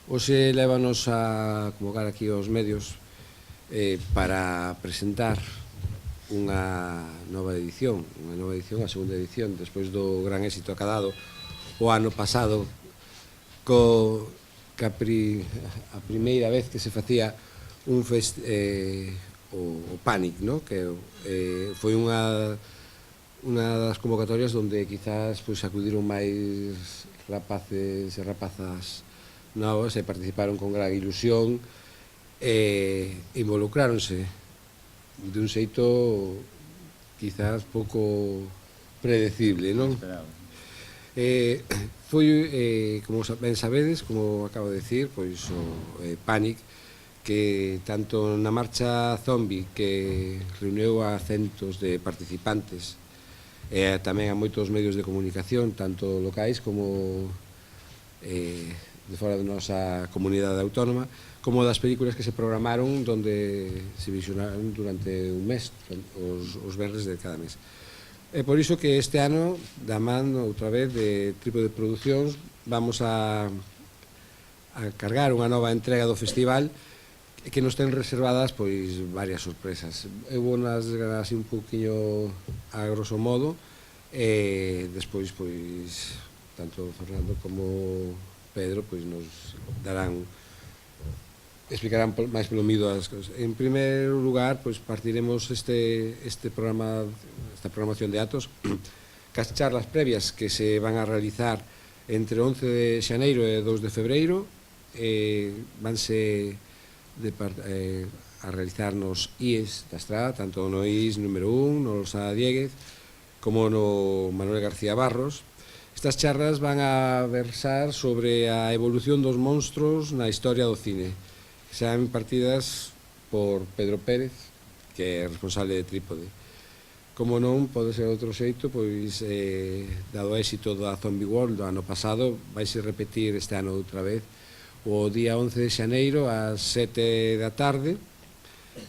Hoxe lévanos a convocar aquí aos medios para presentar unha nova edición, a segunda edición, despois do gran éxito acadado o ano pasado, a primeira vez que se facía o Panic, no? Que foi unha das convocatorias onde quizás acudiron máis rapaces e rapazas novas e participaron con gran ilusión e involucráronse dun xeito quizás pouco predecible, non? Foi, como ben sabedes, como acabo de decir, pois o Panic, que tanto na marcha zombie que reuniu a centos de participantes e tamén a moitos medios de comunicación, tanto locais como de fora da nosa comunidade autónoma, como das películas que se programaron donde se visionaron durante un mes, os venres de cada mes. É por iso que este ano, da man outra vez de Trípode Producións, vamos a cargar unha nova entrega do festival que nos ten reservadas pois varias sorpresas. Eu vou nas así un pouquiño a grosso modo e despois pois tanto Fernando como Pedro pois nos explicarán máis pelo miúdo as cousas. En primeiro lugar, pois partiremos esta programación de actos cas charlas previas que se van a realizar entre 11 de xaneiro e 2 de febreiro. Vanse a realizar nos IES da Estrada, tanto no IES número 1, no Losada Dieguez, como no Manuel García Barros. Estas charlas van a versar sobre a evolución dos monstros na historia do cine, que serán impartidas por Pedro Pérez, que é responsable de Trípode. Como non pode ser outro xeito, pois dado o éxito da Zombie World do ano pasado, vaise repetir este ano outra vez o día 11 de xaneiro ás 7 da tarde,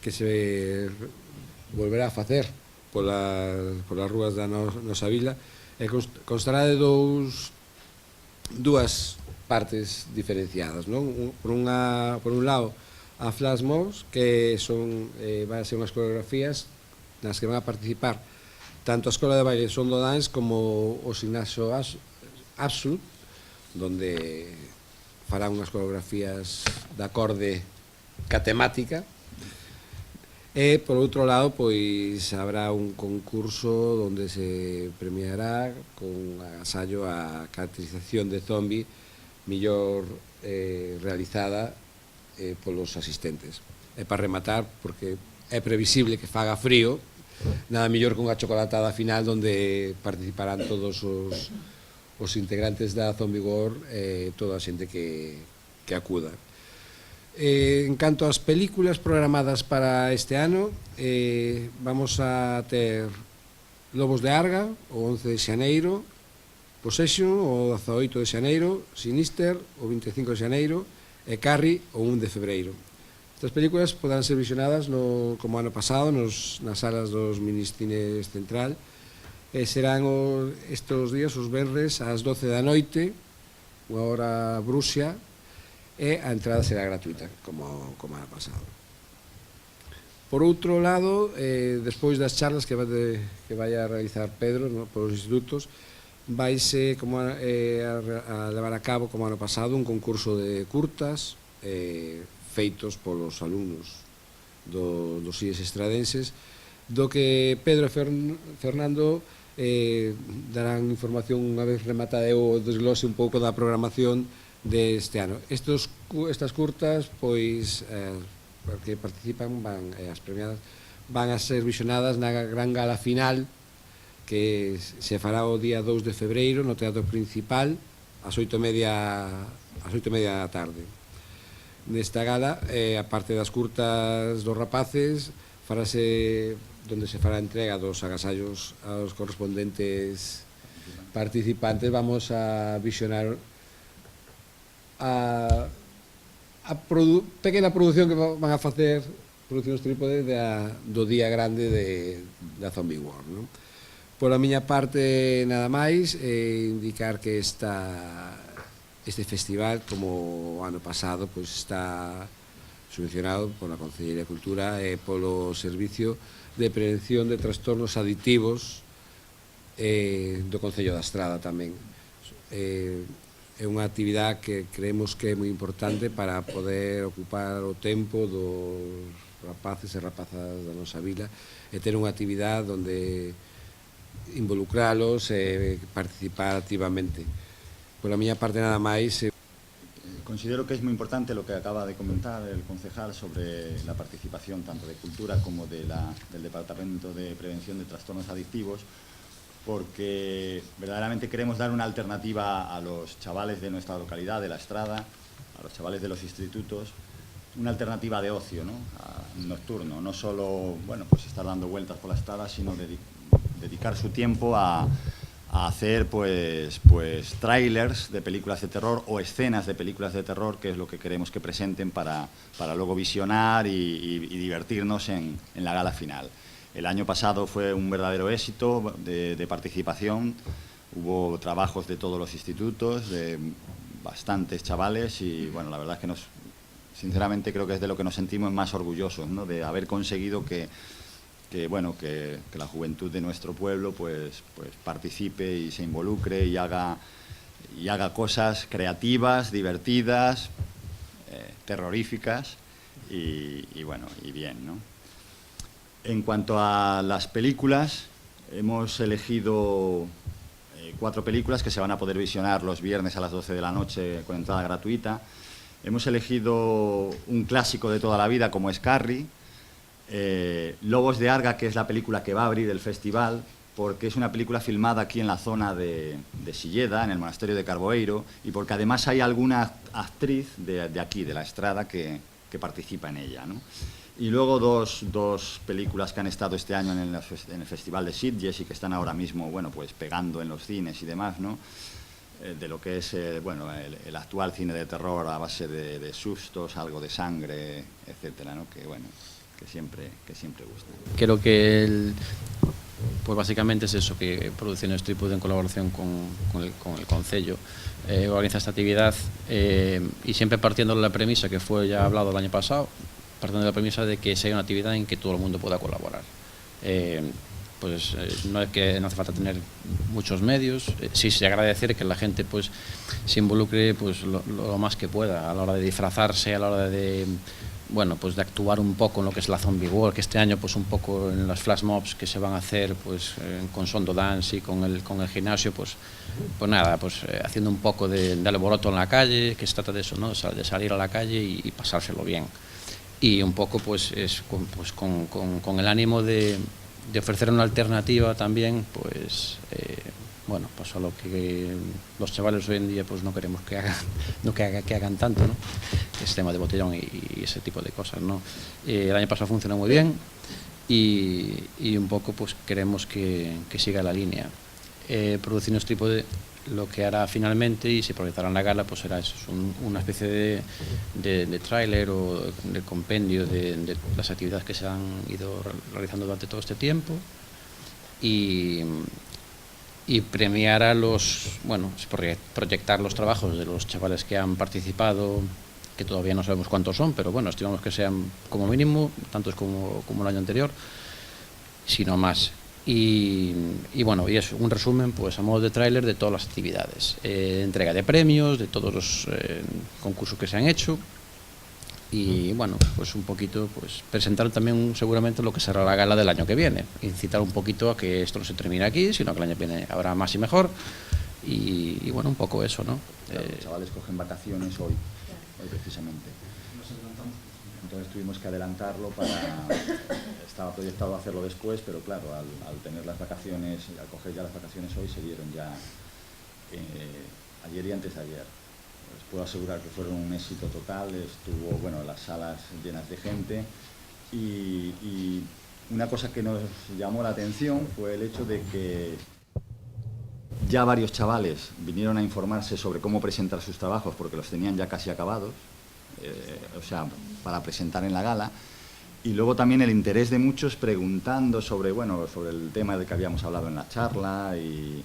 que se volverá a facer polas rúas da nosa vila, e constará de dúas partes diferenciadas, non? Por un lado, a flash mobs, que van a ser unhas coreografías nas que van a participar tanto a Escola de Baile Son do Dance como o Gimnasio Absolut, donde farán unhas coreografías de acorde ca temática. E, por outro lado, pois habrá un concurso onde se premiará con agasallo a caracterización de zombie millor realizada polos asistentes. E para rematar, porque é previsible que faga frío, nada millor que unha chocolatada final onde participarán todos os integrantes da Zombie World e toda a xente que acuda. En canto ás películas programadas para este ano, vamos a ter Lobos de Arga, o 11 de xaneiro, Possession, o 18 de xaneiro, Sinister, o 25 de xaneiro, e Carrie, o 1 de febreiro. Estas películas poderán ser visionadas, como ano pasado, nas salas dos Minicines Central, e serán estes días, os venres, ás 12 da noite, unha hora bruxa, e a entrada será gratuita, como ano pasado. Por outro lado, despois das charlas que vai a realizar Pedro polos institutos, vaise a levar a cabo, como ano pasado, un concurso de curtas feitos polos alumnos dos IES estradenses, do que Pedro e Fernando darán información unha vez rematada o desglose un pouco da programación deste ano. Estas curtas, pois, que participan, as premiadas, van a ser visionadas na gran gala final que se fará o día 2 de febreiro no Teatro Principal ás 8:30 da tarde. Nesta gala, a parte das curtas dos rapaces, farase onde se fará a entrega dos agasallos aos correspondentes participantes. Vamos a visionar a pequena produción que van a facer Producións Trípode do día grande da Zombie World, non? Pola miña parte, nada máis, indicar que esta este festival, como ano pasado, pois está subvencionado pola Consellería de Cultura e polo Servicio de Prevención de Trastornos Aditivos do Concello da Estrada tamén. É unha actividade que creemos que é moi importante para poder ocupar o tempo dos rapaces e rapazas da nosa vila e ter unha actividade onde involucralos e participar activamente. Por a miña parte nada máis. Considero que es muy importante lo que acaba de comentar el concejal sobre la participación tanto de Cultura como del Departamento de Prevención de Trastornos Adictivos, porque verdaderamente queremos dar una alternativa a los chavales de nuestra localidad, de La Estrada, a los chavales de los institutos, una alternativa de ocio, ¿no? Nocturno, no solo pues estar dando vueltas por La Estrada, sino dedicar su tiempo a hacer pues trailers de películas de terror o escenas de películas de terror, que es lo que queremos que presenten para luego visionar y divertirnos en la gala final. El año pasado fue un verdadero éxito de participación, hubo trabajos de todos los institutos, de bastantes chavales y bueno, la verdad es que sinceramente creo que es de lo que nos sentimos más orgullosos, ¿no? De haber conseguido que la juventud de nuestro pueblo pues participe y se involucre y haga cosas creativas, divertidas, terroríficas y bien, ¿no? En cuanto a las películas, hemos elegido 4 películas que se van a poder visionar los viernes a las 12 de la noche con entrada gratuita. Hemos elegido un clásico de toda la vida como es Carrie, Lobos de Arga, que es la película que va a abrir el festival, porque es una película filmada aquí en la zona de Silleda, en el monasterio de Carboeiro, y porque además hay alguna actriz de aquí, de La Estrada, que participa en ella, ¿no? Y luego dos películas que han estado este año en el Festival de Sitges y que están ahora mismo pues pegando en los cines y demás, ¿no? De lo que es el actual cine de terror a base de sustos, algo de sangre, etcétera, ¿no? Que siempre gusta. Creo que pues básicamente es eso, que Producciones Trípode en colaboración con el Concello organiza esta actividad y siempre partiendo de la premisa que fue ya hablado el año pasado, partiendo de la premisa de que sea una actividad en que todo el mundo pueda colaborar. No es que no hace falta tener muchos medios, sí se agradecer que la gente pues se involucre pues lo más que pueda a la hora de disfrazarse, a la hora de de actuar un poco en lo que es la Zombie World, que este año pues un poco en los flash mobs que se van a hacer pues con Sondo Dance y con el gimnasio haciendo un poco de alboroto en la calle, que se trata de eso, ¿no? De salir a la calle y pasárselo bien. Y un poco pues con el ánimo de ofrecer una alternativa también a lo que los chavales hoy en día pues no queremos que hagan tanto, ¿no? Ese tema de botellón y ese tipo de cosas, ¿no? El año pasado funcionó muy bien y un poco pues queremos que siga la línea. Producciones Trípode lo que hará finalmente, y se proyectará en la gala, pues será eso, una especie de tráiler o de compendio de las actividades que se han ido realizando durante todo este tiempo y premiar a proyectar los trabajos de los chavales que han participado, que todavía no sabemos cuántos son, pero estimamos que sean como mínimo tantos como el año anterior, sino más. Y es un resumen pues a modo de tráiler de todas las actividades, entrega de premios, de todos los concursos que se han hecho y pues un poquito pues presentar también seguramente lo que será la gala del año que viene, incitar un poquito a que esto no se termine aquí, sino que el año que viene habrá más y mejor y un poco eso, ¿no? Claro, los chavales cogen vacaciones hoy precisamente. Entonces tuvimos que adelantarlo estaba proyectado hacerlo después, pero claro, al tener las vacaciones, al coger ya las vacaciones hoy, se dieron ya ayer y antes de ayer. Les puedo asegurar que fueron un éxito total, estuvo, las salas llenas de gente y una cosa que nos llamó la atención fue el hecho de que ya varios chavales vinieron a informarse sobre cómo presentar sus trabajos porque los tenían ya casi acabados, para presentar en la gala, y luego también el interés de muchos preguntando sobre el tema de que habíamos hablado en la charla y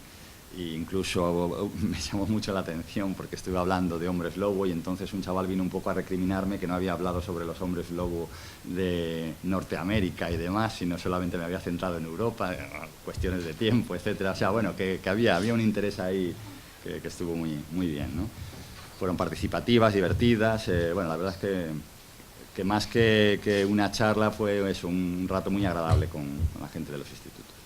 E incluso me llamó mucho la atención porque estuve hablando de hombres lobo y entonces un chaval vino un poco a recriminarme que no había hablado sobre los hombres lobo de Norteamérica y demás, sino solamente me había centrado en Europa, cuestiones de tiempo, etcétera. O sea, bueno, que había un interés ahí que estuvo muy bien, ¿no? Fueron participativas, divertidas. Bueno, la verdad es que más que una charla fue eso, un rato muy agradable con la gente de los institutos.